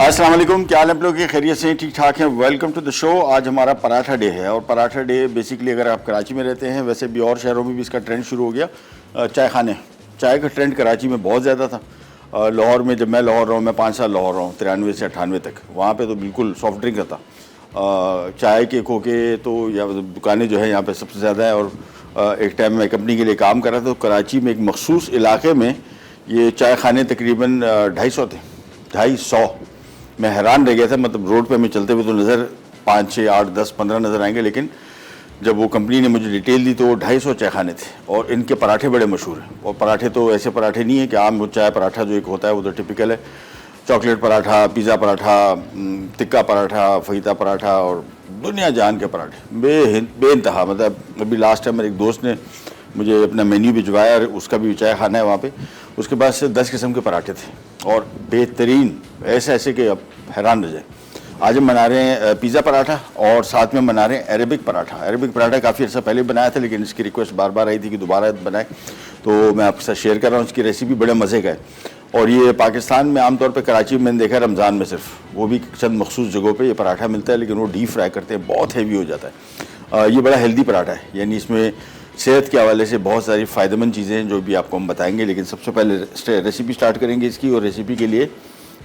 अस्सलाम वालेकुम, क्या हाल है आप लोग की? खैरियत से ठीक ठाक हैं। Welcome to the show. आज हमारा पराठा डे है और पराठा डे बेसिकली अगर आप कराची में रहते हैं, वैसे भी और शहरों में भी इसका ट्रेंड शुरू हो गया। चाय खाने, चाय का ट्रेंड कराची में बहुत ज़्यादा था। लाहौर में जब मैं लाहौर रहा हूँ, मैं 5 साल लाहौर रहा हूँ, 93 से 98 तक, वहाँ पे तो बिल्कुल सॉफ्ट ड्रिंक था। चाय के खोखे तो या दुकानें जो है यहाँ पे सबसे ज़्यादा है। और एक टाइम मैं कंपनी के लिए काम कर रहा था, तो कराची में एक मखसूस इलाके में ये चाय खाने तकरीबन 250 थे। 250। मैं हैरान रह गया था। मतलब रोड पे हमें चलते हुए तो नज़र 5, 6, 8, 10, 15 नज़र आएंगे, लेकिन जब वो कंपनी ने मुझे डिटेल दी तो वो 250 चाय खाने थे। और इनके पराठे बड़े मशहूर हैं। और पराठे तो ऐसे पराठे नहीं है कि आम चाय पराठा जो एक होता है वो तो टिपिकल है। Chocolate paratha, pizza paratha, tikka paratha, fajita paratha और दुनिया जान के पराठे बेइंतहा। मतलब अभी लास्ट टाइम मेरे एक दोस्त ने मुझे अपना मेन्यू भिजवाया और उसका भी चाय खाना है वहाँ पे। उसके पास से 10 किस्म के पराठे थे और बेहतरीन, ऐसे ऐसे कि अब हैरान रह जाए। आज हम बना रहे हैं पिज़्ज़ा पराठा और साथ में बना रहे हैं अरेबिक पराठा। अरेबिक पराठा काफ़ी अर्सा पहले बनाया था, लेकिन इसकी रिक्वेस्ट बार बार आई थी कि दोबारा बनाए, तो मैं आपके साथ शेयर कर रहा हूँ। इसकी रेसिपी बड़े मज़े का है। और ये पाकिस्तान में आमतौर पर कराची में मैंने देखा है रमज़ान में सिर्फ, वो भी चंद मखसूस जगहों पे ये पराठा मिलता है, लेकिन वो डीप फ्राई करते हैं, बहुत हैवी हो जाता है। ये बड़ा हेल्दी पराठा है, यानी इसमें सेहत के हवाले से बहुत सारी फ़ायदेमंद चीज़ें हैं जो भी आपको हम बताएंगे। लेकिन सबसे पहले रेसिपी स्टार्ट करेंगे इसकी। और रेसिपी के लिए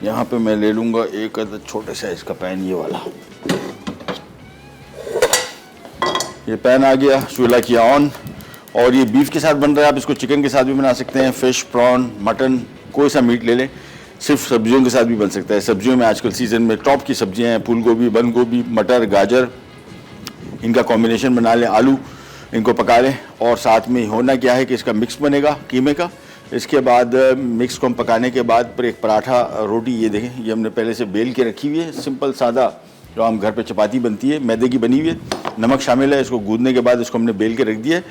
यहाँ पे मैं ले लूँगा एक छोटे साइज़ का पैन, ये वाला। ये पैन आ गया, चूल्हा किया ऑन। और ये बीफ के साथ बन रहा है, आप इसको चिकन के साथ भी बना सकते हैं, फ़िश, प्रॉन, मटन, कोई सा मीट ले लें। सिर्फ सब्जियों के साथ भी बन सकता है। सब्जियों में आजकल सीज़न में टॉप की सब्जियाँ हैं, फूल गोभी, बंद गोभी, मटर, गाजर, इनका कॉम्बिनेशन बना लें, आलू, इनको पका लें। और साथ में होना क्या है कि इसका मिक्स बनेगा कीमे का। इसके बाद मिक्स को हम पकाने के बाद फिर एक पराठा रोटी, ये देखें, ये हमने पहले से बेल के रखी हुई है, सिंपल सादा जो हम घर पे चपाती बनती है, मैदे की बनी हुई है, नमक शामिल है। इसको गूंदने के बाद इसको हमने बेल के रख दिया है।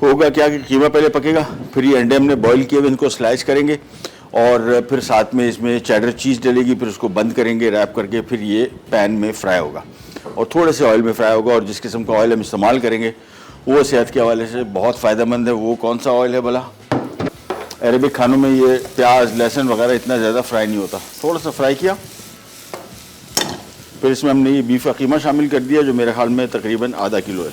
होगा क्या कि कीमा पहले पकेगा, फिर ये अंडे हमने बॉईल किए हुए इनको स्लाइस करेंगे और फिर साथ में इसमें चेडर चीज़ डलेगी, फिर उसको बंद करेंगे रैप करके, फिर ये पैन में फ्राई होगा और थोड़े से ऑयल में फ्राई होगा। और जिस किस्म का ऑयल हम इस्तेमाल करेंगे वो सेहत के हवाले से बहुत फ़ायदेमंद है। वो कौन सा ऑयल है भला? अरेबिक खानों में ये प्याज, लहसुन वगैरह इतना ज़्यादा फ्राई नहीं होता। थोड़ा सा फ्राई किया, फिर इसमें हमने ये बीफ का कीमा शामिल कर दिया जो मेरे ख्याल में तकरीबन आधा किलो है।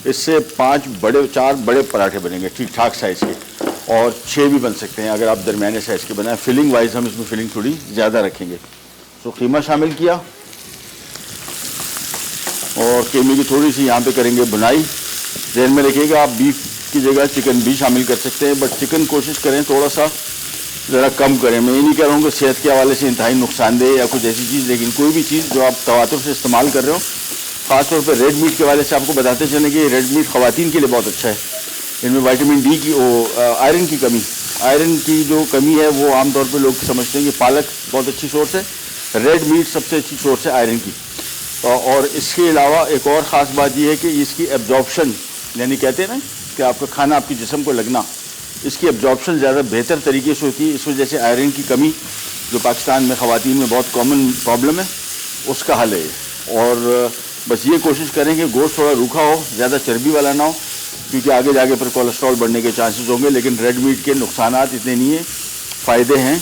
इससे 4 बड़े पराठे बनेंगे ठीक ठाक साइज़ के, और 6 भी बन सकते हैं अगर आप दरमियाने साइज़ के बनाएं। फिलिंग वाइज हम इसमें फिलिंग थोड़ी ज़्यादा रखेंगे। तो कीमा शामिल किया और कीमे की थोड़ी सी यहाँ पे करेंगे बुनाई। ध्यान में रखिएगा, आप बीफ की जगह चिकन भी शामिल कर सकते हैं, बट चिकन कोशिश करें थोड़ा सा ज़रा कम करें। मैं ये नहीं कह रहा हूँ कि सेहत के हवाले से इंतहाई नुकसानदेह या कुछ ऐसी चीज़, लेकिन कोई भी चीज़ जो आप तवातुर से इस्तेमाल कर रहे हो, ख़ासतौर पर रेड मीट के हवाले से आपको बताते चलें कि रेड मीट ख़वातीन के लिए बहुत अच्छा है। इनमें विटामिन डी की आयरन की कमी, आयरन की जो कमी है वो आमतौर पर लोग समझते हैं कि पालक बहुत अच्छी सोर्स है, रेड मीट सबसे अच्छी सोर्स है आयरन की। और इसके अलावा एक और ख़ास बात यह है कि इसकी एब्जॉर्प्शन, यानी कहते हैं ना कि आपका खाना आपके जिस्म को लगना, इसकी एब्जॉर्प्शन ज़्यादा बेहतर तरीके से होती है। इस वजह से आयरन की कमी जो पाकिस्तान में ख़वातीन में बहुत कॉमन प्रॉब्लम है, उसका हल है। और बस ये कोशिश करें कि गोश्त थोड़ा रूखा हो, ज़्यादा चर्बी वाला ना हो, क्योंकि आगे जाके फिर कोलेस्ट्रॉल बढ़ने के चांसेस होंगे। लेकिन रेड मीट के नुकसानात इतने नहीं है, फ़ायदे हैं।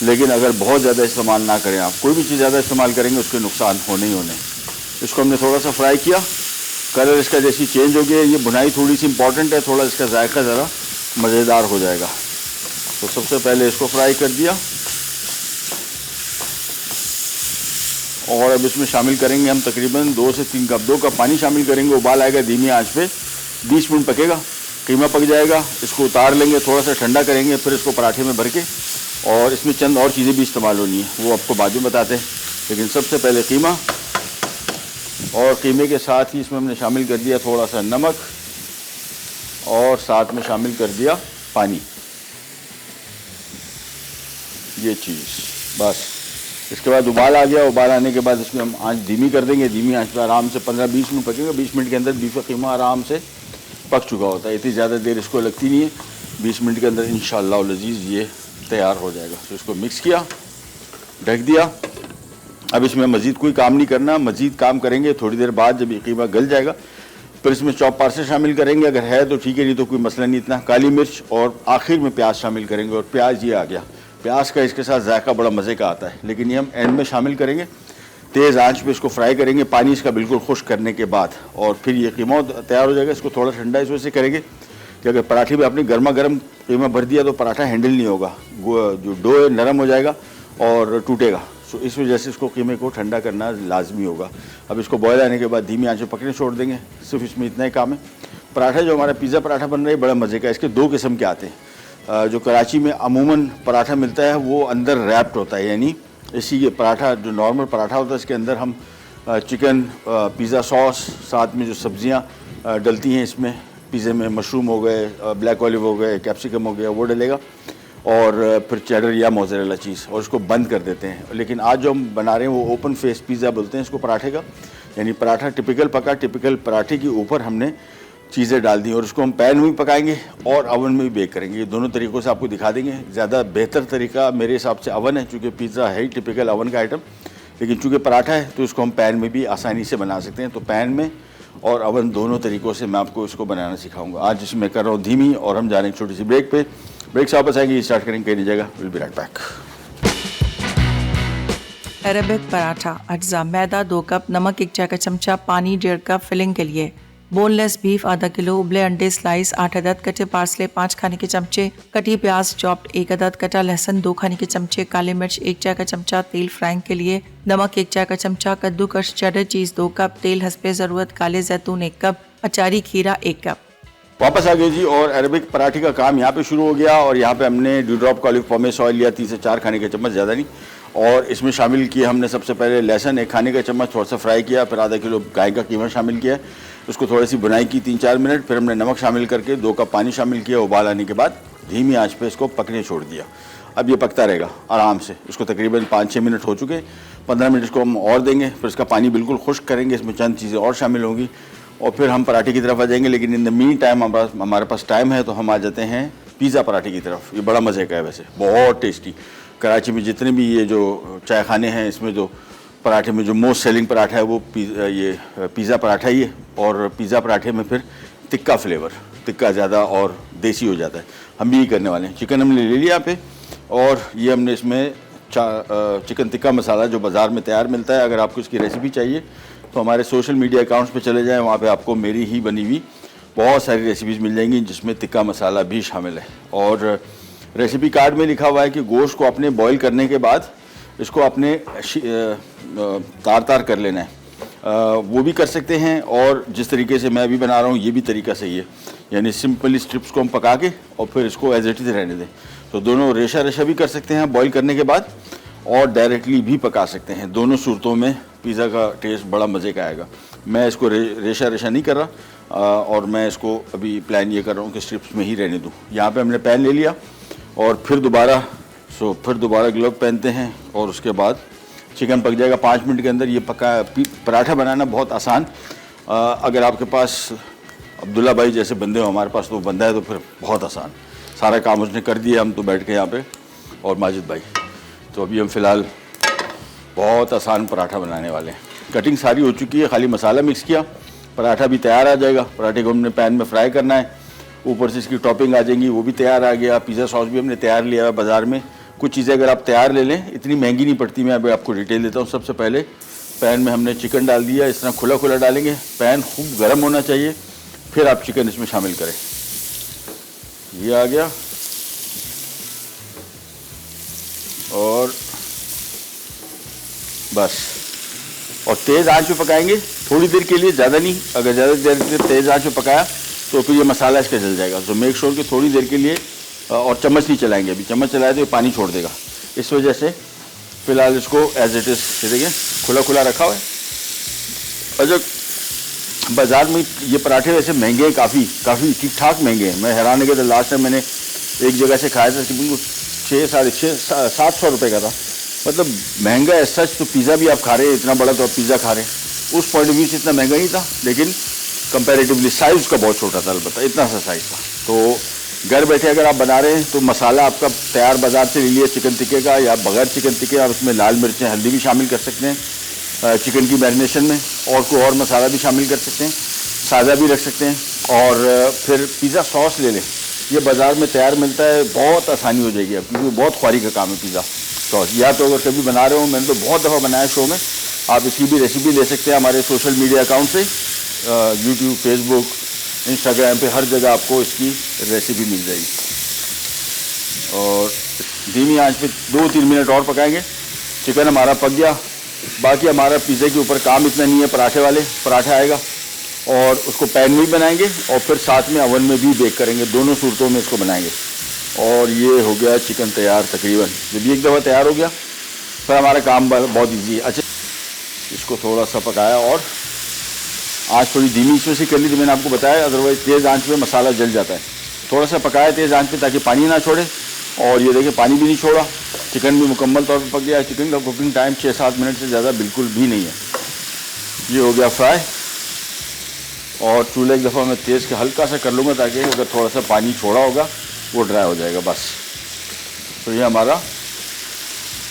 लेकिन अगर बहुत ज़्यादा इस्तेमाल ना करें, आप कोई भी चीज़ ज़्यादा इस्तेमाल करेंगे उसके नुकसान होने ही होने। इसको हमने थोड़ा सा फ्राई किया, कलर इसका जैसी चेंज हो गया। ये बुनाई थोड़ी सी इंपॉर्टेंट है, थोड़ा इसका जायका ज़रा मज़ेदार हो जाएगा। तो सबसे पहले इसको फ्राई कर दिया और अब इसमें शामिल करेंगे हम तकरीबन 2 से 3 कप, 2 कप पानी शामिल करेंगे। उबाल आएगा धीमी आंच पे, 20 मिनट पकेगा, कीमा पक जाएगा। इसको उतार लेंगे, थोड़ा सा ठंडा करेंगे, फिर इसको पराठे में भर के, और इसमें चंद और चीज़ें भी इस्तेमाल होनी है, वो आपको बाद में बताते हैं। लेकिन सबसे पहले कीमा, और कीमे के साथ ही इसमें हमने शामिल कर दिया थोड़ा सा नमक और साथ में शामिल कर दिया पानी। ये चीज़ बस। इसके बाद उबाल आ गया। उबाल आने के बाद इसमें हम आंच धीमी कर देंगे। धीमी आंच पर आराम से 15-20 मिनट पकेगा। 20 मिनट के अंदर बीफ का कीमा आराम से पक चुका होता है। इतनी ज़्यादा देर इसको लगती नहीं है, 20 मिनट के अंदर इंशाअल्लाह लजीज़ ये तैयार हो जाएगा। तो इसको मिक्स किया, ढक दिया। अब इसमें मज़ीद कोई काम नहीं करना, मज़ीद काम करेंगे थोड़ी देर बाद जब ये कीमा गल जाएगा। फिर इसमें चॉप पार्सले शामिल करेंगे, अगर है तो ठीक है, नहीं तो कोई मसला नहीं इतना। काली मिर्च और आखिर में प्याज शामिल करेंगे। और प्याज ये आ गया, प्याज का इसके साथ जायका बड़ा मज़े का आता है, लेकिन ये हम एंड में शामिल करेंगे। तेज़ आंच पे इसको फ्राई करेंगे पानी इसका बिल्कुल खुश्क करने के बाद, और फिर ये कीमा तैयार हो जाएगा। इसको थोड़ा ठंडा इस वजह से करेंगे कि अगर पराठे में आपने गर्मा गर्म कीमा भर दिया तो पराठा हैंडल नहीं होगा, जो डो है नरम हो जाएगा और टूटेगा। सो इस वजह से इसको कीमे को ठंडा करना लाजमी होगा। अब इसको बॉयल आने के बाद धीमी आंच पे पकने छोड़ देंगे। सिर्फ इसमें इतना ही काम है। पराठा जो हमारा पिज़्ज़ा पराठा बन रहा है बड़ा मज़े का। इसके 2 किस्म के आते हैं। जो कराची में अमूमन पराठा मिलता है वो अंदर रैप्ड होता है, यानी इसी ये पराठा जो नॉर्मल पराठा होता है इसके अंदर हम चिकन, पिज़्ज़ा सॉस, साथ में जो सब्जियाँ डलती हैं इसमें पिज़्ज़े में, मशरूम हो गए, ब्लैक ऑलिव हो गए, कैप्सिकम हो गया, वो डलेगा, और फिर चेडर या मोज़रेला चीज़, और उसको बंद कर देते हैं। लेकिन आज जो हम बना रहे हैं वो ओपन फेस पिज़्ज़ा बोलते हैं इसको पराठे का, यानी पराठा टिपिकल पका, टिपिकल पराठे के ऊपर हमने चीज़ें डाल दी और उसको हम पैन में भी पकाएंगे और अवन में भी बेक करेंगे। ये दोनों तरीक़ों से आपको दिखा देंगे। ज़्यादा बेहतर तरीका मेरे हिसाब से अवन है, चूँकि पिज़्ज़ा है ही टिपिकल अवन का आइटम, लेकिन चूँकि पराठा है तो इसको हम पैन में भी आसानी से बना सकते हैं। तो पैन में और अवन दोनों तरीक़ों से मैं आपको इसको बनाना सिखाऊंगा। आज इसमें कर रहा हूँ धीमी, और हम जा रहे हैं छोटी सी ब्रेक पे। ब्रेक से वापस आएंगे, स्टार्ट करेंगे, कहीं नहीं जाएगा। Will be right back. Arabic paratha अज्जा मैदा 2 कप, नमक 1 चाय का चमचा, पानी 1.5 कप फिलिंग के लिए, बोनलेस बीफ आधा किलो, उबले अंडे स्लाइस 8 अदद, कटे पार्सले 5 खाने के चमचे, कटी प्याज चॉप्ड 1 अदद, कटा लहसुन 2 खाने के चमचे, काली मिर्च 1 चाय का चमचा, तेल फ्राइंग के लिए, नमक 1 चाय का चमचा, कद्दूकस चेडर चीज़ 2 कप, तेल हस्बे ज़रूरत, काले जैतून 1 कप, अचारी खीरा 1 कप। वापस आ गए जी, और अरेबिक पराठे का काम यहाँ पे शुरू हो गया। और यहाँ पे हमने ड्यूड्रॉप का ऑलिव पॉमेस ऑयल लिया 3 से 4 खाने के चम्मच, ज़्यादा नहीं, और इसमें शामिल किया हमने सबसे पहले लहसुन 1 खाने का चम्मच, थोड़ा सा फ्राई किया, फिर आधा किलो गाय का कीमा शामिल किया, उसको थोड़ी सी बुनाई की 3-4 मिनट, फिर हमने नमक शामिल करके 2 कप पानी शामिल किया। उबाल आने के बाद धीमी आंच पे इसको पकने छोड़ दिया। अब ये पकता रहेगा आराम से। इसको तकरीबन 5-6 मिनट हो चुके, 15 मिनट इसको हम और देंगे, फिर इसका पानी बिल्कुल खुश्क करेंगे, इसमें चंद चीज़ें और शामिल होंगी, और फिर हम पराठे की तरफ आ जाएंगे। लेकिन इन द मीन टाइम हमारे पास टाइम है तो हम आ जाते हैं पिज़्ज़ा पराठे की तरफ। ये बड़ा मज़े का है, वैसे बहुत टेस्टी। कराची में जितने भी ये जो चाय खाने हैं, इसमें जो पराठे में जो मोस्ट सेलिंग पराठा है वो ये पिज़्ज़ा पराठा ही है। और पिज़्ज़ा पराठे में फिर तिक्का फ्लेवर, तिक्का ज़्यादा और देसी हो जाता है। हम भी यही करने वाले हैं। चिकन हमने ले लिया यहाँ पे, और ये हमने इसमें चिकन टिक्का मसाला जो बाज़ार में तैयार मिलता है। अगर आपको इसकी रेसिपी चाहिए तो हमारे सोशल मीडिया अकाउंट्स पे चले जाएं, वहाँ पे आपको मेरी ही बनी हुई बहुत सारी रेसिपीज़ मिल जाएंगी जिसमें टिक्का मसाला भी शामिल है। और रेसिपी कार्ड में लिखा हुआ है कि गोश्त को अपने बॉईल करने के बाद इसको अपने तार तार कर लेना है। वो भी कर सकते हैं, और जिस तरीके से मैं अभी बना रहा हूँ ये भी तरीका सही है, यानी सिंपली स्ट्रिप्स को हम पका के और फिर इसको एज इट इज़ रहने दें। तो दोनों रेशा रेशा भी कर सकते हैं बॉईल करने के बाद, और डायरेक्टली भी पका सकते हैं। दोनों सूरतों में पिज़्ज़ा का टेस्ट बड़ा मज़े का आएगा। मैं इसको रेशा रेशा नहीं कर रहा, और मैं इसको अभी प्लान ये कर रहा हूँ कि स्ट्रिप्स में ही रहने दूँ। यहाँ पे हमने पैन ले लिया, और फिर दोबारा ग्लव पहनते हैं, और उसके बाद चिकन पक जाएगा 5 मिनट के अंदर। ये पराठा बनाना बहुत आसान। अगर आपके पास अब्दुल्ला भाई जैसे बंदे हो, हमारे पास तो बंदा है, तो फिर बहुत आसान, सारा काम उसने कर दिया। हम तो बैठ के यहाँ पे, और माजिद भाई। तो अभी हम फ़िलहाल बहुत आसान पराठा बनाने वाले हैं। कटिंग सारी हो चुकी है, खाली मसाला मिक्स किया, पराठा भी तैयार आ जाएगा। पराठे को हमने पैन में फ्राई करना है, ऊपर से इसकी टॉपिंग आ जाएंगी, वो भी तैयार आ गया। पिज़्ज़ा सॉस भी हमने तैयार लिया है बाज़ार में। कुछ चीज़ें अगर आप तैयार ले लें इतनी महंगी नहीं पड़ती। मैं अभी आपको डिटेल देता हूँ। सबसे पहले पैन में हमने चिकन डाल दिया, इस तरह खुला खुला डालेंगे। पैन खूब गर्म होना चाहिए, फिर आप चिकन इसमें शामिल करें। ये आ गया, और बस, और तेज़ आंच पे पकाएंगे थोड़ी देर के लिए, ज़्यादा नहीं। अगर ज़्यादा देर तेज़ आंच पे पकाया तो फिर ये मसाला इसका जल जाएगा। तो मेक श्योर कि थोड़ी देर के लिए, और चम्मच नहीं चलाएंगे। अभी चम्मच चलाए तो ये पानी छोड़ देगा। इस वजह से फ़िलहाल इसको एज इट इज़, देखिए खुला खुला रखा हुआ है। और जो बाज़ार में ये पराठे वैसे महंगे हैं, काफ़ी ठीक ठाक महंगे हैं। मैं हैरान हो गया था। लास्ट टाइम मैंने एक जगह से खाया था कि बिल्कुल 600-700 रुपये का था। मतलब महंगा है सच। तो पिज़्ज़ा भी आप खा रहे हैं, इतना बड़ा तो आप पिज़्ज़ा खा रहे हैं। उस पॉइंट ऑफ व्यू से इतना महंगा नहीं था, लेकिन कंपैरेटिवली साइज़ उसका बहुत छोटा था। अलबत्ता इतना सा साइज़ था। तो घर बैठे अगर आप बना रहे हैं तो मसाला आपका तैयार बाज़ार से ले लिया चिकन टिक्के का, या बगैर चिकन टिक्के आप उसमें लाल मिर्चें, हल्दी भी शामिल कर सकते हैं चिकन की मैरिनेशन में, और कोई और मसाला भी शामिल कर सकते हैं, सादा भी रख सकते हैं। और फिर पिज़्ज़ा सॉस ले लें। ये बाज़ार में तैयार मिलता है, बहुत आसानी हो जाएगी अब, क्योंकि बहुत ख्वारी का काम है पिज़्ज़ा सॉस। या तो अगर कभी बना रहे हो, मैंने तो बहुत दफ़ा बनाया शो में, आप इसकी भी रेसिपी ले सकते हैं हमारे सोशल मीडिया अकाउंट से, यूट्यूब, फेसबुक, इंस्टाग्राम पे हर जगह आपको इसकी रेसिपी मिल जाएगी। और धीमी आंच पे 2-3 मिनट और पकाएंगे। चिकन हमारा पक गया। बाकी हमारा पिज़्ज़े के ऊपर काम इतना नहीं है, पराठा आएगा और उसको पैन में भी बनाएंगे और फिर साथ में अवन में भी बेक करेंगे, दोनों सूरतों में इसको बनाएंगे। और ये हो गया चिकन तैयार तकरीबन। जब एक दफ़ा तैयार हो गया फिर हमारा काम बहुत ईजी है। अच्छा, इसको थोड़ा सा पकाया और आँच थोड़ी धीमी इसमें से कर ली थी, मैंने आपको बताया, अदरवाइज़ तेज़ आंच पे मसाला जल जाता है। थोड़ा सा पकाया तेज़ आंच पे ताकि पानी ना छोड़े, और ये देखिए पानी भी नहीं छोड़ा। चिकन भी मुकम्मल तौर पे पक गया। चिकन का कुकिंग टाइम 6-7 मिनट से ज़्यादा बिल्कुल भी नहीं है। ये हो गया फ्राई, और चूल्हा एक दफ़ा मैं तेज़ के हल्का सा कर लूँगा ताकि अगर थोड़ा सा पानी छोड़ा होगा वो ड्राई हो जाएगा बस। तो ये हमारा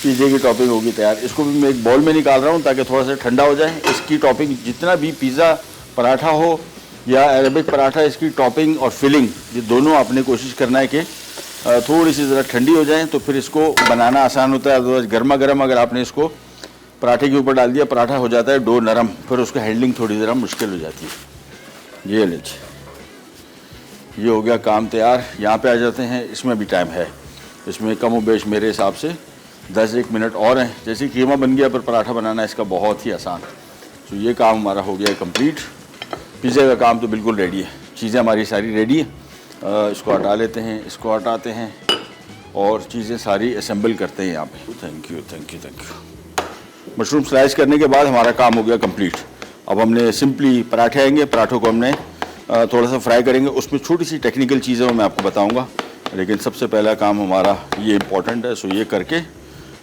पिज़्ज़े की टॉपिंग होगी तैयार। इसको भी मैं एक बाउल में निकाल रहा हूँ ताकि थोड़ा सा ठंडा हो जाए। इसकी टॉपिंग जितना भी पिज़्ज़ा पराठा हो या अरेबिक पराठा, इसकी टॉपिंग और फिलिंग ये दोनों आपने कोशिश करना है कि थोड़ी सी ज़रा ठंडी हो जाए, तो फिर इसको बनाना आसान होता है। अदरवाइज गर्मा गर्म अगर आपने इसको पराठे के ऊपर डाल दिया, पराठा हो जाता है डो नरम, फिर उसका हैंडलिंग थोड़ी ज़रा मुश्किल हो जाती है। ये लीजिए, ये हो गया काम तैयार। यहाँ पे आ जाते हैं। इसमें भी टाइम है, इसमें कम बेश मेरे हिसाब से 10-1 मिनट और हैं। जैसे कीमा बन गया, पर पराठा बनाना इसका बहुत ही आसान। तो ये काम हमारा हो गया कंप्लीट। पिज़्ज़े का काम तो बिल्कुल रेडी है, चीज़ें हमारी सारी रेडी है। इसको हटा लेते हैं, इसको हटाते हैं और चीज़ें सारी असेंबल करते हैं यहाँ पे। Thank you. मशरूम स्लाइस करने के बाद हमारा काम हो गया कंप्लीट। अब हमने सिंपली पराठे आएंगे, पराठों को हमने थोड़ा सा फ्राई करेंगे। उसमें छोटी सी टेक्निकल चीज़ें मैं आपको बताऊँगा, लेकिन सबसे पहला काम हमारा ये इम्पोर्टेंट है। सो ये करके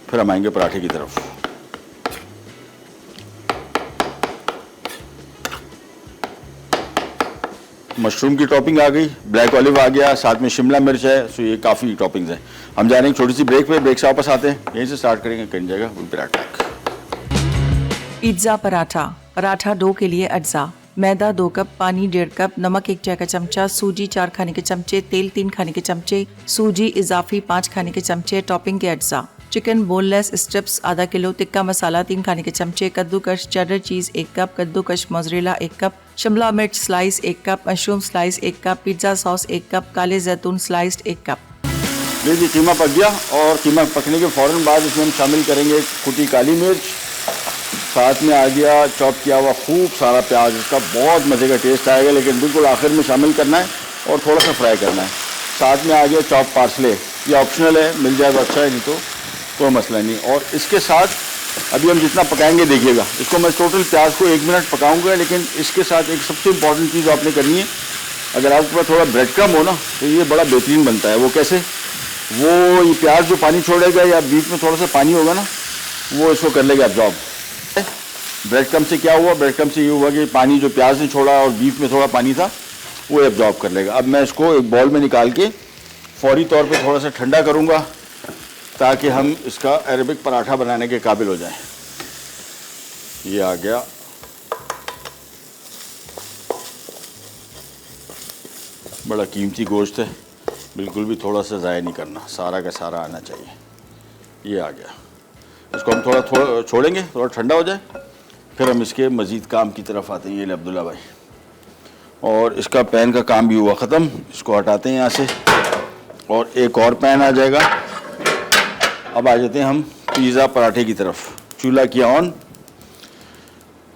फिर हम आएंगे पराठे की तरफ। मशरूम की टॉपिंग आ गई, ब्लैक ऑलिव आ गया, साथ में शिमला मिर्च है। सो ये काफ़ी टॉपिंग्स हैं। हम जा रहे हैं छोटी सी ब्रेक पे, ब्रेक से वापस आते हैं, यहीं से स्टार्ट करेंगे कहीं जगह पराठा। पिज़्ज़ा पराठा। पराठा डो के लिए अज्जा: मैदा 2 कप, पानी 1.5 कप, नमक 1 चाय का चमचा, सूजी 4 खाने के चमचे, तेल 3 खाने के चमचे, सूजी इजाफी 5 खाने के चमचे। टॉपिंग के अज्जा: चिकन बोनलेस स्ट्रिप्स आधा किलो, टिक्का मसाला 3 खाने के चमचे, कद्दूकश चेडर चीज 1 कप, कद्दूकश मोज़रेला 1 कप, शिमला मिर्च slice 1 cup, mushroom slice 1 cup, pizza sauce 1 cup, काले जैतून स्लाइस्ड 1 कप। लीजिए, कीमा पक गया और कीमा पकने के फ़ौरन बाद इसमें हम शामिल करेंगे कुटी काली मिर्च, साथ में आ गया चॉप किया हुआ खूब सारा प्याज। इसका बहुत मज़े का टेस्ट आएगा, लेकिन बिल्कुल आखिर में शामिल करना है और थोड़ा सा फ्राई करना है। साथ में आ गया चॉप पार्सले, ये ऑप्शनल है, मिल जाए तो अच्छा है, नहीं तो कोई मसला नहीं। और इसके साथ अभी हम जितना पकाएंगे देखिएगा, इसको मैं टोटल प्याज को 1 मिनट पकाऊंगा, लेकिन इसके साथ एक सबसे इम्पॉर्टेंट चीज़ आपने करनी है। अगर आपके पास थोड़ा ब्रेड क्रम्ब हो ना, तो ये बड़ा बेहतरीन बनता है। वो कैसे? वो ये प्याज जो पानी छोड़ेगा या बीच में थोड़ा सा पानी होगा ना, वो इसको कर लेगा एब्जॉर्ब। ब्रेड क्रम्ब से क्या हुआ? ब्रेड क्रम्ब से ये हुआ कि पानी जो प्याज ने छोड़ा और बीफ में थोड़ा पानी था, वो एब्जॉर्ब कर लेगा। अब मैं इसको एक बाउल में निकाल के फौरी तौर पे थोड़ा सा ठंडा करूँगा ताकि हम इसका अरेबिक पराठा बनाने के काबिल हो जाएं। ये आ गया। बड़ा कीमती गोश्त है, बिल्कुल भी थोड़ा सा ज़ाया नहीं करना, सारा का सारा आना चाहिए। ये आ गया। इसको हम थोड़ा छोड़ेंगे, थोड़ा ठंडा हो जाए, फिर हम इसके मज़ीद काम की तरफ आते हैं। ये ले अब्दुल्ला भाई, और इसका पैन का काम भी हुआ ख़त्म। इसको हटाते हैं यहाँ से, और एक और पैन आ जाएगा। अब आ जाते हैं हम पिज़्ज़ा पराठे की तरफ। चूल्हा किया ऑन।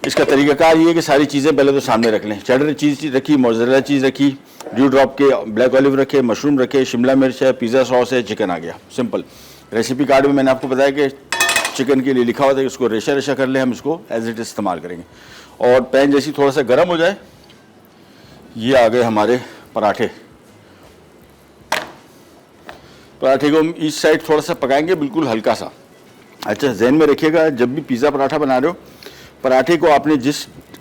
इसका तरीक़ाकार ये है कि सारी चीज़ें पहले तो सामने रख लें। चेडर चीज़ रखी, मोज़रेला चीज़ रखी, ड्यू ड्रॉप के ब्लैक ऑलिव रखे, मशरूम रखे, शिमला मिर्च है, पिज़्ज़ा सॉस है, चिकन आ गया। सिंपल। रेसिपी कार्ड में मैंने आपको बताया कि चिकन के लिए लिखा हुआ था कि इसको रेशा रेशा कर ले, हम इसको एज इट इस्तेमाल करेंगे। और पैन जैसी थोड़ा सा गर्म हो जाए, ये आ गए हमारे पराठे। पराठे को हम ईच साइड थोड़ा सा पकाएंगे, बिल्कुल हल्का सा। अच्छा, जहन में रखिएगा, जब भी पिज़्ज़ा पराठा बना रहे हो, पराठे को आपने जिस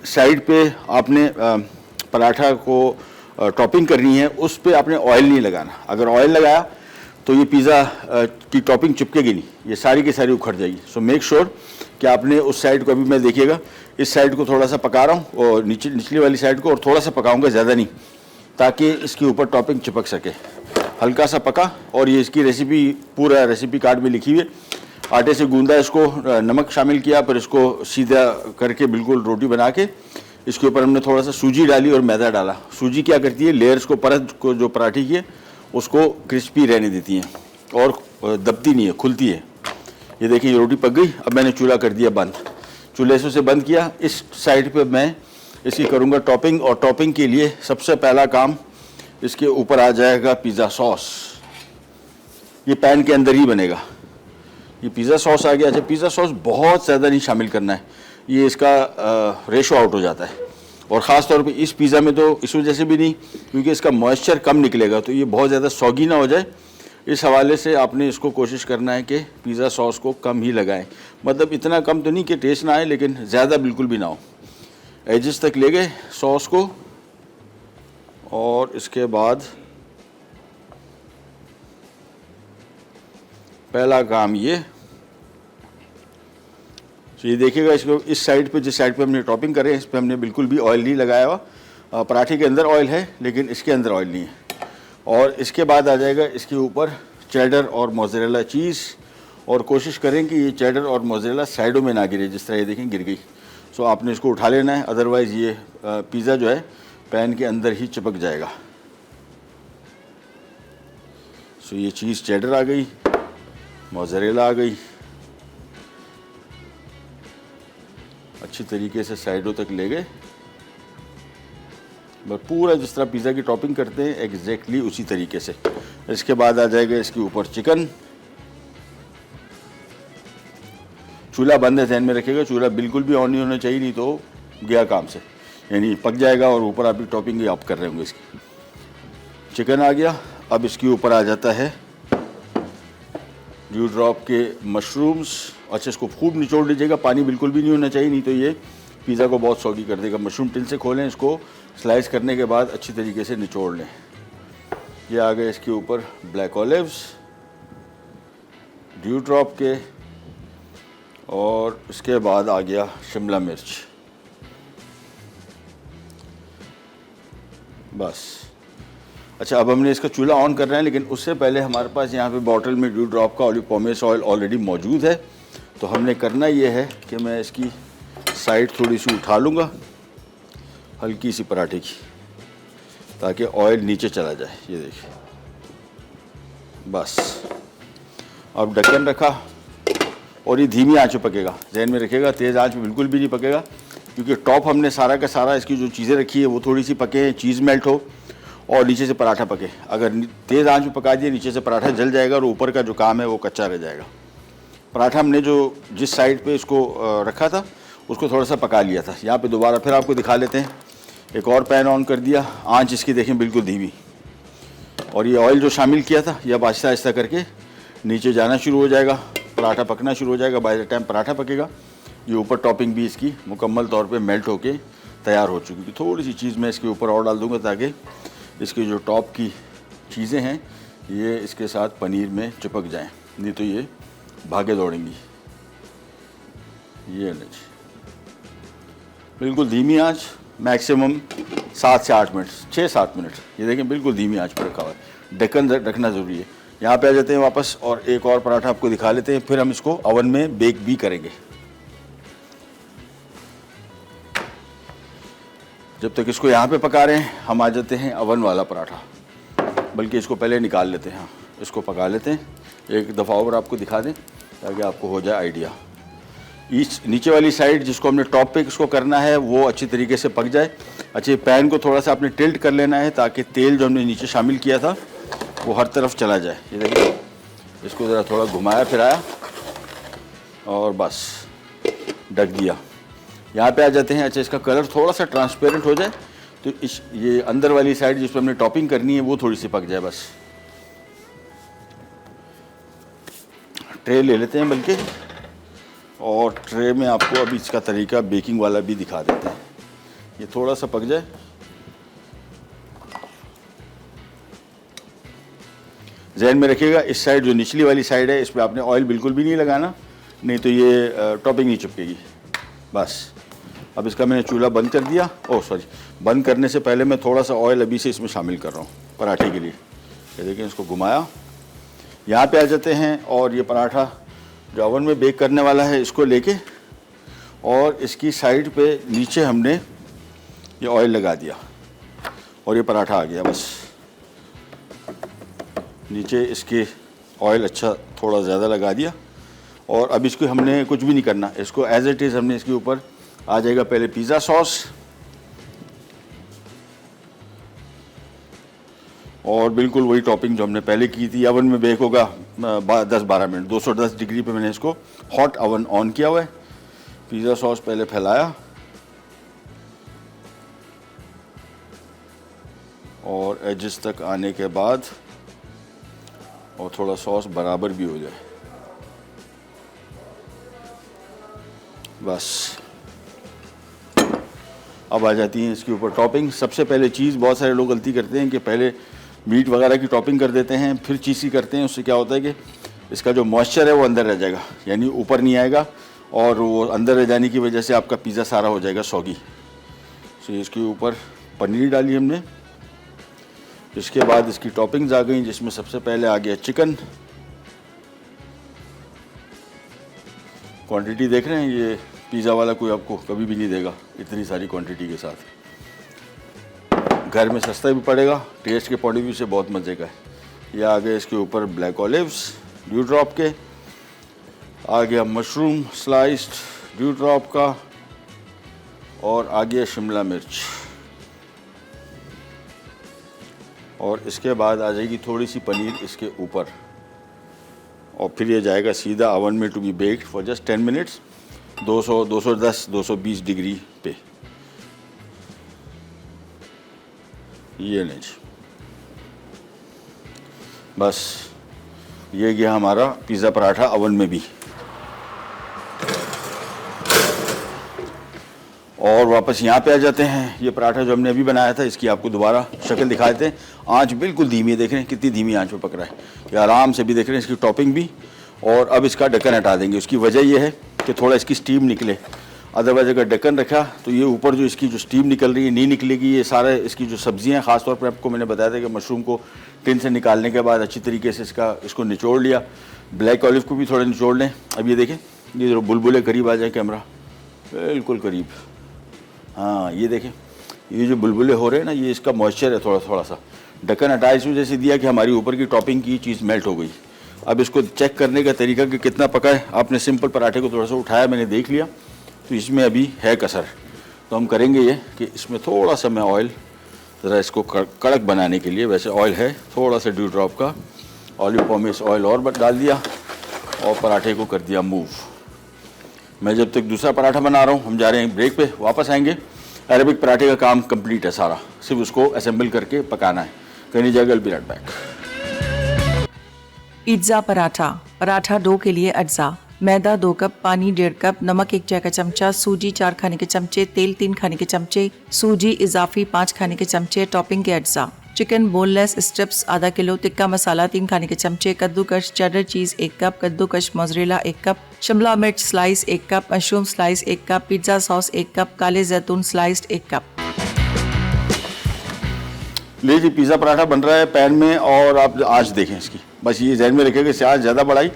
साइड पे आपने पराठा को टॉपिंग करनी है, उस पे आपने ऑयल नहीं लगाना। अगर ऑयल लगाया तो ये पिज़्ज़ा की टॉपिंग चिपकेगी नहीं, ये सारी की सारी उखड़ जाएगी। सो मेक श्योर कि आपने उस साइड को, अभी मैं देखिएगा इस साइड को थोड़ा सा पका रहा हूँ, और निचली वाली साइड को और थोड़ा सा पकाऊंगा, ज़्यादा नहीं, ताकि इसके ऊपर टॉपिंग चिपक सके। हल्का सा पका। और ये इसकी रेसिपी पूरा रेसिपी कार्ड में लिखी हुई है। आटे से गूंदा, इसको नमक शामिल किया, फिर इसको सीधा करके बिल्कुल रोटी बना के इसके ऊपर हमने थोड़ा सा सूजी डाली और मैदा डाला। सूजी क्या करती है, लेयर्स को, परत को जो पराठे की है उसको क्रिस्पी रहने देती है और दबती नहीं है, खुलती है। ये देखिए ये रोटी पक गई। अब मैंने चूल्हा कर दिया बंद, चूल्हे से बंद किया। इस साइड पे मैं इसकी करूँगा टॉपिंग, और टॉपिंग के लिए सबसे पहला काम, इसके ऊपर आ जाएगा पिज़्ज़ा सॉस। ये पैन के अंदर ही बनेगा। ये पिज़्ज़ा सॉस आ गया। अच्छा, पिज़्ज़ा सॉस बहुत ज़्यादा नहीं शामिल करना है, ये इसका रेशो आउट हो जाता है। और ख़ास तौर पे इस पिज़्ज़ा में तो इस वजह से भी नहीं, क्योंकि इसका मॉइस्चर कम निकलेगा, तो ये बहुत ज़्यादा सॉगी ना हो जाए। इस हवाले से आपने इसको कोशिश करना है कि पिज़्ज़ा सॉस को कम ही लगाएं। मतलब इतना कम तो नहीं कि टेस्ट ना आए, लेकिन ज़्यादा बिल्कुल भी ना हो। एजेस तक ले गए सॉस को, और इसके बाद पहला काम ये तो ये देखिएगा, इसको इस साइड पे, जिस साइड पे हमने टॉपिंग करे इस पे हमने बिल्कुल भी ऑयल नहीं लगाया हुआ। पराठे के अंदर ऑयल है लेकिन इसके अंदर ऑयल नहीं है। और इसके बाद आ जाएगा इसके ऊपर चेडर और मोज़रेला चीज़, और कोशिश करें कि ये चेडर और मोज़रेला साइडों में ना गिरे। जिस तरह ये देखें गिर गई, सो आपने इसको उठा लेना है, अदरवाइज़ ये पिज़्ज़ा जो है पैन के अंदर ही चिपक जाएगा। सो ये चीज़ चेडर आ गई, मोज़रेला आ गई, अच्छी तरीके से साइडों तक ले गए। बस पूरा जिस तरह पिज़्ज़ा की टॉपिंग करते हैं एग्जैक्टली उसी तरीके से। इसके बाद आ जाएगा इसके ऊपर चिकन। चूल्हा बंद है, ध्यान में रखिएगा, चूल्हा बिल्कुल भी ऑन नहीं होना चाहिए, नहीं तो गया काम से, यानी पक जाएगा और ऊपर आपकी टॉपिंग ही आप कर रहे होंगे। इसकी चिकन आ गया। अब इसके ऊपर आ जाता है ड्यू ड्रॉप के मशरूम्स। अच्छा, इसको खूब निचोड़ लीजिएगा, पानी बिल्कुल भी नहीं होना चाहिए, नहीं तो ये पिज़्ज़ा को बहुत सॉगी कर देगा। मशरूम टिन से खोलें, इसको स्लाइस करने के बाद अच्छी तरीके से निचोड़ लें। ये आ गए इसके ऊपर ब्लैक ऑलिव्स ड्यू ड्रॉप के, और इसके बाद आ गया शिमला मिर्च। बस। अच्छा, अब हमने इसका चूल्हा ऑन कर रहे हैं, लेकिन उससे पहले हमारे पास यहाँ पे बॉटल में ड्यू ड्रॉप का ऑलिव पोमेस ऑयल ऑलरेडी मौजूद है। तो हमने करना ये है कि मैं इसकी साइड थोड़ी सी उठा लूँगा, हल्की सी पराठे की, ताकि ऑयल नीचे चला जाए। ये देखिए, बस। अब ढक्कन रखा, और ये धीमी आंच पे पकेगा, ध्यान में रखिएगा, तेज़ आंच पे बिल्कुल भी नहीं पकेगा, क्योंकि टॉप हमने सारा का सारा इसकी जो चीज़ें रखी है वो थोड़ी सी पके, चीज़ मेल्ट हो, और नीचे से पराठा पके। अगर तेज़ आंच में पका दिए, नीचे से पराठा जल जाएगा और ऊपर का जो काम है वो कच्चा रह जाएगा। पराठा हमने जो जिस साइड पे इसको रखा था उसको थोड़ा सा पका लिया था। यहाँ पे दोबारा फिर आपको दिखा लेते हैं। एक और पैन ऑन कर दिया, आंच इसकी देखें बिल्कुल धीमी, और ये ऑयल जो शामिल किया था ये अब आहिस्ता आहिस्ता करके नीचे जाना शुरू हो जाएगा, पराठा पकना शुरू हो जाएगा। बाय द टाइम पराठा पकेगा, ये ऊपर टॉपिंग भी इसकी मुकम्मल तौर पे मेल्ट होके तैयार हो चुकी है। थोड़ी सी चीज़ मैं इसके ऊपर और डाल दूँगा, ताकि इसकी जो टॉप की चीज़ें हैं ये इसके साथ पनीर में चिपक जाएं, नहीं तो ये भागे दौड़ेंगी। ये नहीं, बिल्कुल धीमी आंच, मैक्सिमम 7 से 8 मिनट, 6-7 मिनट। ये देखें बिल्कुल धीमी आंच पर रखा हुआ है। ढक्कन रखना ज़रूरी है। यहाँ पे आ जाते हैं वापस, और एक और पराठा आपको दिखा लेते हैं, फिर हम इसको ओवन में बेक भी करेंगे। जब तक इसको यहाँ पे पका रहे हैं, हम आ जाते हैं ओवन वाला पराठा। बल्कि इसको पहले निकाल लेते हैं, इसको पका लेते हैं, एक दफ़ा और आपको दिखा दें ताकि आपको हो जाए आइडिया। इस नीचे वाली साइड जिसको हमने टॉप पे इसको करना है वो अच्छी तरीके से पक जाए। अच्छे पैन को थोड़ा सा आपने टिल्ट कर लेना है, ताकि तेल जो हमने नीचे शामिल किया था वो हर तरफ चला जाए। ये देखिए, इसको ज़रा थोड़ा घुमाया फिराया, और बस ढक दिया। यहाँ पे आ जाते हैं। अच्छा, इसका कलर थोड़ा सा ट्रांसपेरेंट हो जाए तो ये अंदर वाली साइड जिस पर हमने टॉपिंग करनी है वो थोड़ी सी पक जाए। बस ट्रे ले लेते हैं बल्कि, और ट्रे में आपको अभी इसका तरीका बेकिंग वाला भी दिखा देते हैं। ये थोड़ा सा पक जाए, ज़हन में रखिएगा, इस साइड जो निचली वाली साइड है इस पर आपने ऑयल बिल्कुल भी नहीं लगाना, नहीं तो ये टॉपिंग नहीं चिपकेगी। बस अब इसका मैंने चूल्हा बंद कर दिया। ओह सॉरी, बंद करने से पहले मैं थोड़ा सा ऑयल अभी से इसमें शामिल कर रहा हूँ पराठे के लिए। ये देखिए, इसको घुमाया, यहाँ पे आ जाते हैं और ये पराठा जो ओवन में बेक करने वाला है इसको लेके और इसकी साइड पे नीचे हमने ये ऑयल लगा दिया और ये पराठा आ गया। बस नीचे इसके ऑयल अच्छा थोड़ा ज़्यादा लगा दिया और अब इसको हमने कुछ भी नहीं करना, इसको एज इट इज़ हमने इसके ऊपर आ जाएगा पहले पिज़्ज़ा सॉस और बिल्कुल वही टॉपिंग जो हमने पहले की थी। ओवन में बेक होगा 10-12 मिनट, 210 डिग्री पे मैंने इसको हॉट ओवन ऑन किया हुआ है। पिज़्ज़ा सॉस पहले फैलाया और एजेस तक आने के बाद और थोड़ा सॉस बराबर भी हो जाए, बस अब आ जाती है इसके ऊपर टॉपिंग। सबसे पहले चीज़, बहुत सारे लोग गलती करते हैं कि पहले मीट वगैरह की टॉपिंग कर देते हैं फिर चीज़ की करते हैं। उससे क्या होता है कि इसका जो मॉइस्चर है वो अंदर रह जाएगा, यानी ऊपर नहीं आएगा और वो अंदर रह जाने की वजह से आपका पिज़्ज़ा सारा हो जाएगा सॉगी। तो इसके ऊपर पनीर डाली हमने, इसके बाद इसकी टॉपिंग्स आ गई जिसमें सबसे पहले आ गया चिकन। क्वांटिटी देख रहे हैं, ये पिज़्ज़ा वाला कोई आपको कभी भी नहीं देगा इतनी सारी क्वांटिटी के साथ। घर में सस्ता भी पड़ेगा, टेस्ट के पॉइंट ऑफ व्यू से बहुत मज़े का है। ये आ गया इसके ऊपर ब्लैक ऑलिव्स ड्यू ड्रॉप के, आ गया मशरूम स्लाइस्ड ड्यू ड्रॉप का और आ गया शिमला मिर्च और इसके बाद आ जाएगी थोड़ी सी पनीर इसके ऊपर और फिर ये जाएगा सीधा ओवन में to be baked for just 10 minutes 210-220 degree पे। ये नहीं, बस ये गया हमारा पिज़्ज़ा पराठा ओवन में भी। और वापस यहाँ पे आ जाते हैं। ये पराठा जो हमने अभी बनाया था इसकी आपको दोबारा शक्ल दिखा देते हैं। आँच बिल्कुल धीमी है, देख रहे हैं कितनी धीमी आँच पे पक रहा है, ये आराम से भी देख रहे हैं, इसकी टॉपिंग भी। और अब इसका ढक्कन हटा देंगे। उसकी वजह यह है कि थोड़ा इसकी स्टीम निकले, अदरवाइज अगर ढक्कन रखा तो ये ऊपर जो इसकी जो स्टीम निकल रही है नहीं निकलेगी। ये सारे इसकी जो सब्जियां, ख़ासतौर पर आपको मैंने बताया था कि मशरूम को टिन से निकालने के बाद अच्छी तरीके से इसको निचोड़ लिया, ब्लैक ऑलिव को भी थोड़ा निचोड़ लें। अब ये देखें, ये जो बुलबुले करीब आ जाए, कैमरा बिल्कुल करीब, हाँ ये देखें, ये जो बुलबुले हो रहे हैं ना, ये इसका मॉइस्चर है थोड़ा सा। ढक्कन हटाया इस वजह से दिया कि हमारी ऊपर की टॉपिंग की चीज़ मेल्ट हो गई। अब इसको चेक करने का तरीका कि कितना पका है, आपने सिंपल पराठे को थोड़ा सा उठाया, मैंने देख लिया तो इसमें अभी है कसर। तो हम करेंगे ये कि इसमें थोड़ा सा मैं ऑयल, ज़रा इसको कड़क बनाने के लिए, वैसे ऑयल है थोड़ा सा ड्यू ड्रॉप का, ऑलिव पॉमेस ऑयल और डाल दिया और पराठे को कर दिया मूव। मैं जब तक दूसरा पराठा बना रहा हूँ, हम जा रहे हैं ब्रेक पे, वापस आएंगे। अरेबिक पराठे का काम कंप्लीट है सारा, सिर्फ उसको असेंबल करके पकाना है। कहीं जाएगा, will be right back. Pizza पराठा। पराठा डो के लिए अज्जा: मैदा 2 कप, पानी 1.5 कप, नमक 1 चाय का चमचा, सूजी 4 खाने के चमचे, तेल 3 खाने के चमचे, सूजी इजाफी 5 खाने के चमचे। टॉपिंग के अज्जा: चिकन बोनलेस स्ट्रिप्स आधा किलो, टिक्का मसाला 3 खाने के चमचे, कद्दूकश चेडर चीज 1 कप, कद्दूकश मोज़रेला 1 कप, शिमला मिर्च slice 1 cup, mushroom slice 1 cup, pizza sauce 1 cup, काले जैतून स्लाइस्ड 1 कप। लीजिए, पिज़्ज़ा पराठा बन रहा है पैन में और आप आँच देखें इसकी, बस ये जहन में रखिएगा कि आँच ज़्यादा बढ़ाई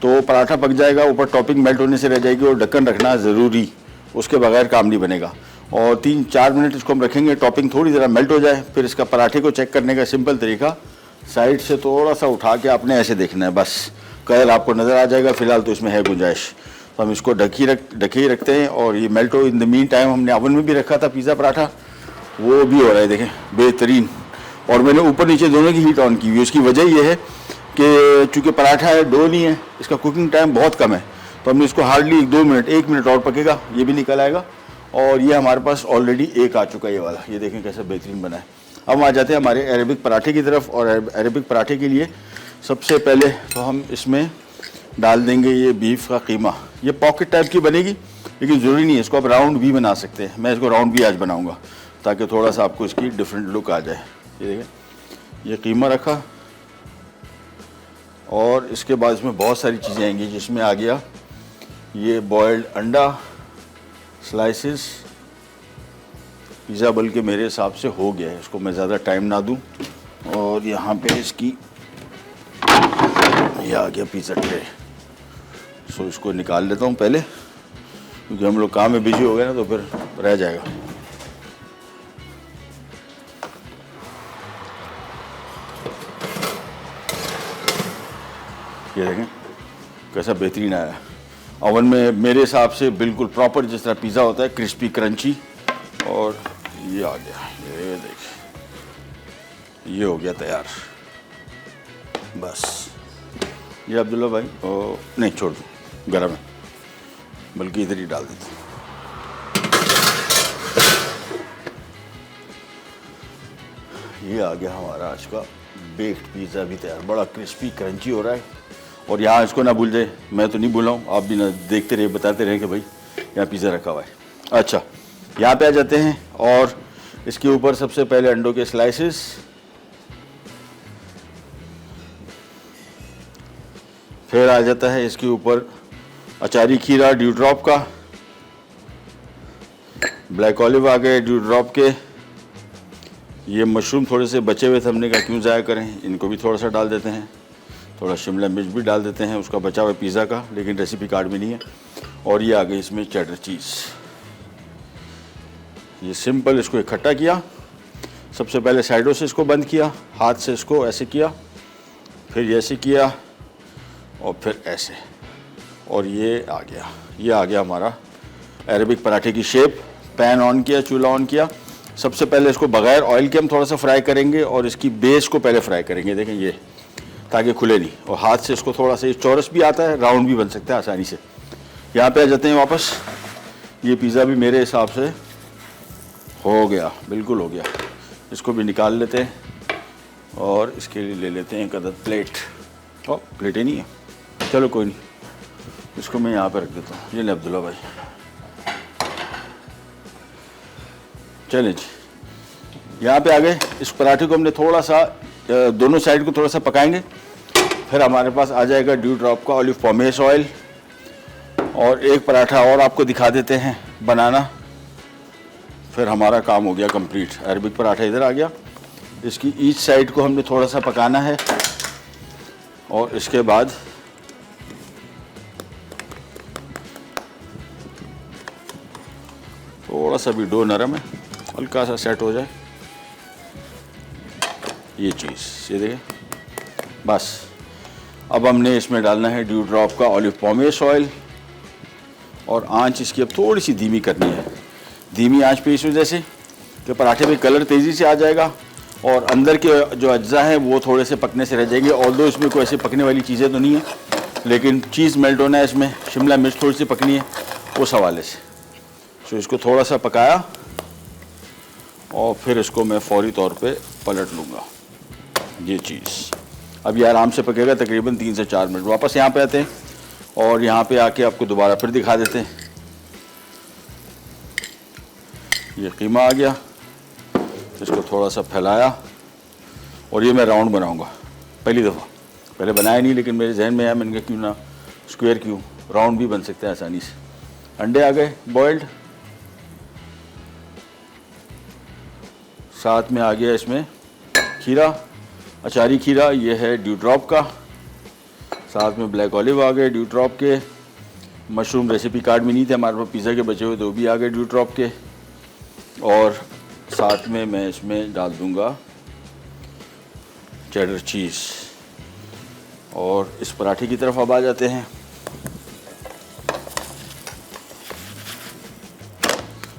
तो पराठा पक जाएगा, ऊपर टॉपिंग मेल्ट होने से रह जाएगी। और ढक्कन रखना ज़रूरी, उसके बगैर काम नहीं बनेगा। और 3-4 मिनट इसको हम रखेंगे, टॉपिंग थोड़ी ज़रा मेल्ट हो जाए। फिर इसका पराठे को चेक करने का सिंपल तरीका, साइड से थोड़ा सा उठा के आपने ऐसे देखना है, बस कलर आपको नज़र आ जाएगा। फिलहाल तो इसमें है गुंजाइश, तो हम इसको ढके ही रखते हैं और ये मेल्ट हो। इन द मीन टाइम हमने ओवन में भी रखा था पिज़्ज़ा पराठा, वो भी हो रहा है, देखें बेहतरीन। और मैंने ऊपर नीचे दोनों की हीट ऑन की हुई है। उसकी वजह ये है कि चूँकि पराठा है, डो नहीं है, इसका कुकिंग टाइम बहुत कम है, तो हमने इसको हार्डली 1 मिनट और पकेगा, ये भी निकल आएगा। और ये हमारे पास ऑलरेडी एक आ चुका है, ये वाला, ये देखें कैसा बेहतरीन बना है। अब आ जाते हैं हमारे अरेबिक पराठे की तरफ। और अरेबिक पराठे के लिए सबसे पहले तो हम इसमें डाल देंगे ये बीफ का कीमा। ये पॉकेट टाइप की बनेगी, लेकिन ज़रूरी नहीं है, इसको आप राउंड भी बना सकते हैं। मैं इसको राउंड भी आज बनाऊँगा ताकि थोड़ा सा आपको इसकी डिफरेंट लुक आ जाए। ये देखें, ये कीमा रखा और इसके बाद इसमें बहुत सारी चीज़ें आएंगी, जिसमें आ गया ये बॉयल्ड अंडा स्लाइसेस। पिज़्ज़ा बल्कि मेरे हिसाब से हो गया है, इसको मैं ज़्यादा टाइम ना दूं। और यहाँ पे इसकी ये आ गया पिज़्ज़ा ट्रे। सो इसको निकाल लेता हूँ पहले, क्योंकि हम लोग काम में बिजी हो गए ना तो फिर रह जाएगा। ये देखें कैसा बेहतरीन आया। ओवन में मेरे हिसाब से बिल्कुल प्रॉपर जिस तरह पिज़्ज़ा होता है, क्रिस्पी क्रंची। और ये आ गया, ये देखिए ये हो गया तैयार। बस ये अब्दुल्ला भाई नहीं छोड़ दूँ, गर्म है, बल्कि इधर ही डाल देता हूँ। ये आ गया हमारा आज का बेक्ड पिज़्ज़ा भी तैयार। बड़ा क्रिस्पी क्रंची हो रहा है। और यहाँ इसको ना भूल जाए, मैं तो नहीं भूला हूँ, आप भी ना देखते रहे, बताते रहे कि भाई यहाँ पिज़्ज़ा रखा हुआ है। अच्छा, यहाँ पे आ जाते हैं और इसके ऊपर सबसे पहले अंडों के स्लाइसेस, फिर आ जाता है इसके ऊपर अचारी खीरा ड्यू ड्रॉप का, ब्लैक ऑलिव आ गए ड्यू ड्रॉप के। ये मशरूम थोड़े से बचे हुए थे, हमने कहा क्यों ज़ाया करें, इनको भी थोड़ा सा डाल देते हैं। थोड़ा शिमला मिर्च भी डाल देते हैं उसका बचा हुआ पिज़्ज़ा का, लेकिन रेसिपी कार्ड में नहीं है। और ये आ गई इसमें चेडर चीज़। ये सिंपल इसको इकट्ठा किया, सबसे पहले साइडों से इसको बंद किया, हाथ से इसको ऐसे किया, फिर ऐसे किया और फिर ऐसे, और ये आ गया हमारा अरेबिक पराठे की शेप। पैन ऑन किया, चूल्हा ऑन किया। सबसे पहले इसको बगैर ऑयल के हम थोड़ा सा फ्राई करेंगे और इसकी बेस को पहले फ्राई करेंगे, देखें ये, ताकि खुले नहीं। और हाथ से इसको थोड़ा सा, ये चौरस भी आता है, राउंड भी बन सकता है आसानी से। यहाँ पे आ जाते हैं वापस। ये पिज़्ज़ा भी मेरे हिसाब से हो गया, बिल्कुल हो गया। इसको भी निकाल लेते हैं और इसके लिए ले लेते हैं एक अदद प्लेट। ओ प्लेट ही नहीं है, चलो कोई नहीं, इसको मैं यहाँ पर रख देता हूँ। ये ले अब्दुल्ला भाई, चलें जी। यहाँ पे आ गए। इस पराठे को हमने थोड़ा सा दोनों साइड को थोड़ा सा पकाएंगे, फिर हमारे पास आ जाएगा ड्यू ड्रॉप का ऑलिव पॉमेस ऑयल। और एक पराठा और आपको दिखा देते हैं बनाना, फिर हमारा काम हो गया कंप्लीट। अरबिक पराठा इधर आ गया, इसकी ईच साइड को हमने थोड़ा सा पकाना है। और इसके बाद थोड़ा सा भी डो नरम है, हल्का सा सेट हो जाए ये चीज़, ये देखें। बस अब हमने इसमें डालना है ड्यू ड्रॉप का ऑलिव पॉमेस ऑयल। और आंच इसकी अब थोड़ी सी धीमी करनी है, धीमी आंच पे, इस वजह से कि पराठे में कलर तेज़ी से आ जाएगा और अंदर के जो अज्जा हैं वो थोड़े से पकने से रह जाएंगे। ऑल्दो इसमें कोई ऐसी पकने वाली चीज़ें तो नहीं है, लेकिन चीज़ मेल्ट होना है इसमें, शिमला मिर्च थोड़ी सी पकनी है उस हवाले से। तो इसको थोड़ा सा पकाया और फिर इसको मैं फौरी तौर पे पलट लूँगा। ये चीज़ अब ये आराम से पकेगा तकरीबन 3 से 4 मिनट। वापस यहाँ पे आते हैं और यहाँ पे आके आपको दोबारा फिर दिखा देते हैं। ये कीमा आ गया, इसको थोड़ा सा फैलाया और ये मैं राउंड बनाऊँगा पहली दफ़ा, पहले बनाया नहीं, लेकिन मेरे जहन में आया, मैंने कहा क्यों ना स्क्वायर, क्यों राउंड भी बन सकते हैं आसानी से। अंडे आ गए बॉइल्ड, साथ में आ गया इसमें खीरा, अचारी खीरा, ये है ड्यू ड्रॉप का। साथ में ब्लैक ऑलिव आ गए ड्यू ड्रॉप के। मशरूम रेसिपी कार्ड में नहीं थे हमारे पास, पिज़्ज़ा के बचे हुए तो भी आ गए ड्यू ड्रॉप के। और साथ में मैं इसमें डाल दूंगा चेडर चीज़। और इस पराठे की तरफ अब आ जाते हैं।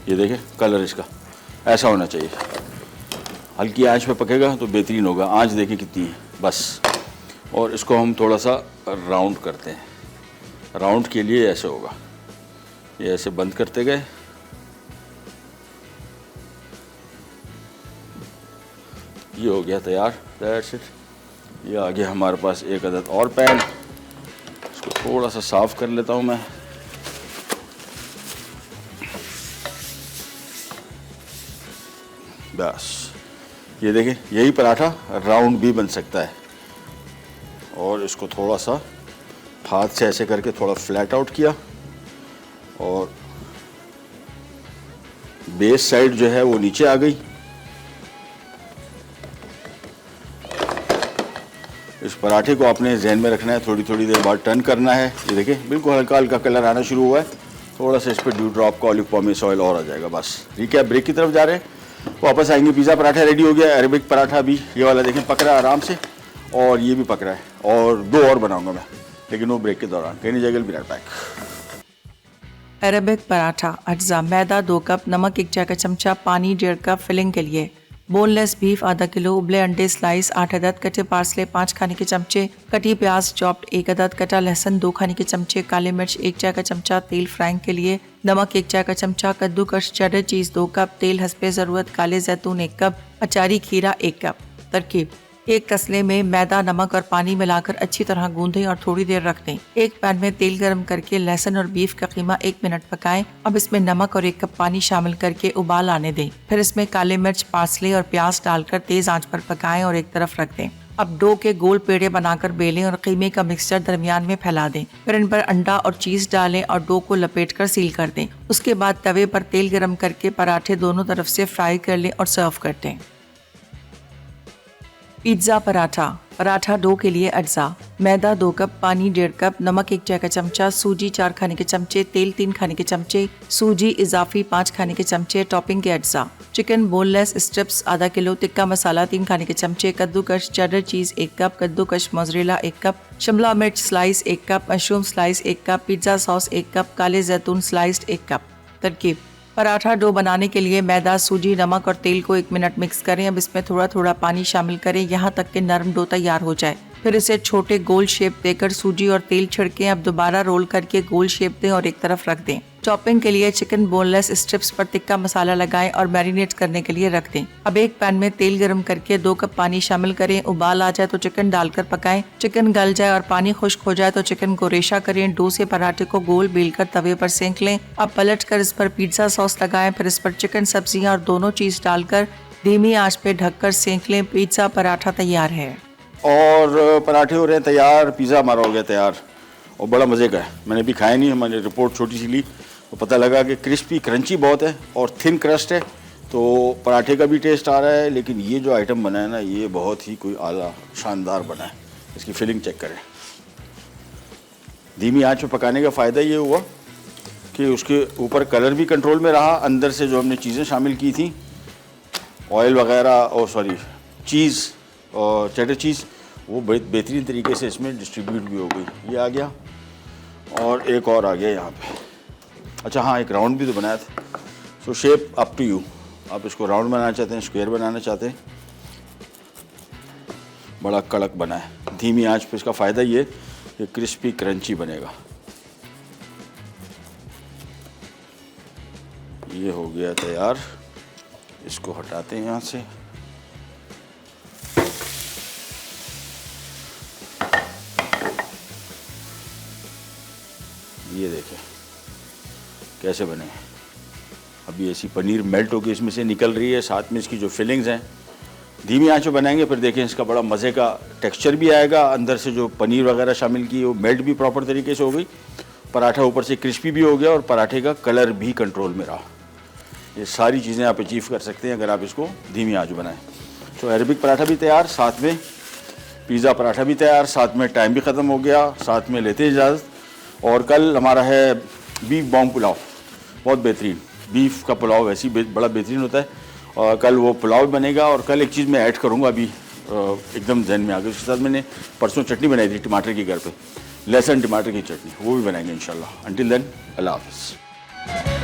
ये देखें कलर इसका ऐसा होना चाहिए, हल्की आंच पे पकेगा तो बेहतरीन होगा। आंच देखें कितनी है बस। और इसको हम थोड़ा सा राउंड करते हैं, राउंड के लिए ऐसे होगा, ये ऐसे बंद करते गए। ये हो गया तैयार, दैट्स इट। ये आ गया हमारे पास एक अदद और पैन, इसको थोड़ा सा साफ़ कर लेता हूँ मैं। बस ये देखें, यही पराठा राउंड भी बन सकता है। और इसको थोड़ा सा हाथ से ऐसे करके थोड़ा फ्लैट आउट किया और बेस साइड जो है वो नीचे आ गई। इस पराठे को आपने जहन में रखना है, थोड़ी थोड़ी देर बाद टर्न करना है। ये देखिए बिल्कुल हल्का हल्का कलर आना शुरू हुआ है, थोड़ा सा इस पर ड्यू ड्रॉप का ऑलिव पॉमेस ऑयल और आ जाएगा। बस रिकैप, ब्रेक की तरफ जा रहे हैं, वापस आएंगे। पिज़्ज़ा पराठा रेडी हो गया, अरेबिक पराठा भी ये वाला देखें पक रहा है आराम से, और ये भी पक रहा है, और 2 और बनाऊंगा मैं, लेकिन वो ब्रेक के दौरान। कहनी जगह भी पैक। अरेबिक पराठा अज्जा मैदा 2 कप, नमक 1 चाय का चमचा, पानी 1.5 कप फिलिंग के लिए। बोनलेस बीफ आधा किलो, उबले अंडे स्लाइस 8 अदद, कटे पार्सले 5 खाने के चमचे, कटी प्याज चॉप्ड 1 अदद, कटा लहसुन 2 खाने के चमचे, काले मिर्च 1 चाय का चमचा, तेल फ्राइंग के लिए, नमक 1 चाय का चमचा, कद्दूकस चेडर चीज 2 कप, तेल हस्बे ज़रूरत, काले जैतून 1 कप, अचारी खीरा 1 कप। तरकीब: एक तसले में मैदा, नमक और पानी मिलाकर अच्छी तरह गूंदें और थोड़ी देर रख दें। एक पैन में तेल गरम करके लहसुन और बीफ का कीमा 1 मिनट पकाएं। अब इसमें नमक और 1 कप पानी शामिल करके उबाल आने दें। फिर इसमें काले मिर्च, पार्सले और प्याज डालकर तेज आंच पर पकाएं और एक तरफ रख दें। अब डो के गोल पेड़े बनाकर बेलें और कीमे का मिक्सचर दरमियान में फैला दें। फिर इन पर अंडा और चीज डालें और डो को लपेटकर सील कर दें। उसके बाद तवे पर तेल गरम करके पराठे दोनों तरफ से फ्राई कर लें और सर्व कर दें। पिज़्ज़ा पराठा डो के लिए अज्जा: मैदा 2 कप, पानी 1.5 कप, नमक 1 चाय का चमचा, सूजी 4 खाने के चमचे, तेल 3 खाने के चमचे, सूजी इजाफी 5 खाने के चमचे। टॉपिंग के अज्जा: चिकन बोनलेस स्ट्रिप्स आधा किलो, टिक्का मसाला 3 खाने के चमचे, कद्दूकस चेडर चीज 1 कप, कद्दूकस मोज़रेला 1 कप, शिमला मिर्च slice 1 cup, mushroom slice 1 cup, pizza sauce 1 cup, काले जैतून स्लाइस्ड 1 कप। तरकीब: पराठा डो बनाने के लिए मैदा, सूजी, नमक और तेल को 1 मिनट मिक्स करें। अब इसमें थोड़ा थोड़ा पानी शामिल करें यहाँ तक कि नरम डो तैयार हो जाए। फिर इसे छोटे गोल शेप देकर सूजी और तेल छिड़कें। अब दोबारा रोल करके गोल शेप दें और एक तरफ रख दें। टॉपिंग के लिए चिकन बोनलेस स्ट्रिप्स पर टिक्का मसाला लगाएं और मैरिनेट करने के लिए रख दें। अब एक पैन में तेल गरम करके 2 कप पानी शामिल करें। उबाल आ जाए तो चिकन डालकर पकाएं। चिकन गल जाए और पानी खुश्क हो जाए तो चिकन को रेशा करें। डो से पराठे को गोल बेलकर तवे पर सेंक लें। अब पलट कर इस पर पिज़्ज़ा सॉस लगाएं। फिर इस पर चिकन, सब्जियां और दोनों चीज डालकर धीमी आंच पे ढककर सेंक लें। पिज़्ज़ा पराठा तैयार है। और पराठे हो रहे हैं तैयार, पिज़्ज़ा हमारा हो गया तैयार, और बड़ा मज़े का है। मैंने भी खाया नहीं, हमारी रिपोर्ट छोटी सी ली तो पता लगा कि क्रिस्पी क्रंची बहुत है और थिन क्रस्ट है, तो पराठे का भी टेस्ट आ रहा है। लेकिन ये जो आइटम बना है ना, ये बहुत ही कोई आला शानदार बना है। इसकी फिलिंग चेक करें। धीमी आंच में पकाने का फ़ायदा ये हुआ कि उसके ऊपर कलर भी कंट्रोल में रहा, अंदर से जो हमने चीज़ें शामिल की थी, ऑयल वगैरह और चीज़ और चेडर चीज़, वो बेहतरीन तरीके से इसमें डिस्ट्रीब्यूट भी हो गई। ये आ गया और एक और आ गया यहाँ पे। अच्छा हाँ, एक राउंड भी तो बनाया था। So shape up to you, आप इसको राउंड बनाना चाहते हैं, स्क्वायर बनाना चाहते हैं। बड़ा कड़क बना है। धीमी आंच पे इसका फ़ायदा ये कि क्रिस्पी क्रंची बनेगा। ये हो गया तैयार, इसको हटाते हैं यहाँ से। ये देखें कैसे बने। अभी ऐसी पनीर मेल्ट होकर इसमें से निकल रही है, साथ में इसकी जो फिलिंग्स हैं धीमी आंच पे बनाएंगे। फिर देखें इसका बड़ा मज़े का टेक्सचर भी आएगा। अंदर से जो पनीर वगैरह शामिल की वो मेल्ट भी प्रॉपर तरीके से हो गई। पराठा ऊपर से क्रिस्पी भी हो गया और पराठे का कलर भी कंट्रोल में रहा। ये सारी चीज़ें आप अचीव कर सकते हैं अगर आप इसको धीमी आंच बनाएं। तो अरेबिक पराठा भी तैयार, साथ में पिज़्ज़ा पराठा भी तैयार, साथ में टाइम भी ख़त्म हो गया, साथ में लेते इजाज़त। और कल हमारा है बीफ बॉम्ब पुलाव, बहुत बेहतरीन। बीफ का पुलाव वैसे ही बड़ा बेहतरीन होता है, और कल वो पुलाव बनेगा। और कल एक चीज़ मैं ऐड करूँगा, अभी एकदम जहन में आ गई। उसके साथ मैंने परसों चटनी बनाई थी टमाटर की घर पे, लहसुन टमाटर की चटनी, वो भी बनाएंगे इंशाल्लाह। अंटिल देन, अल्लाह हाफ़िज़।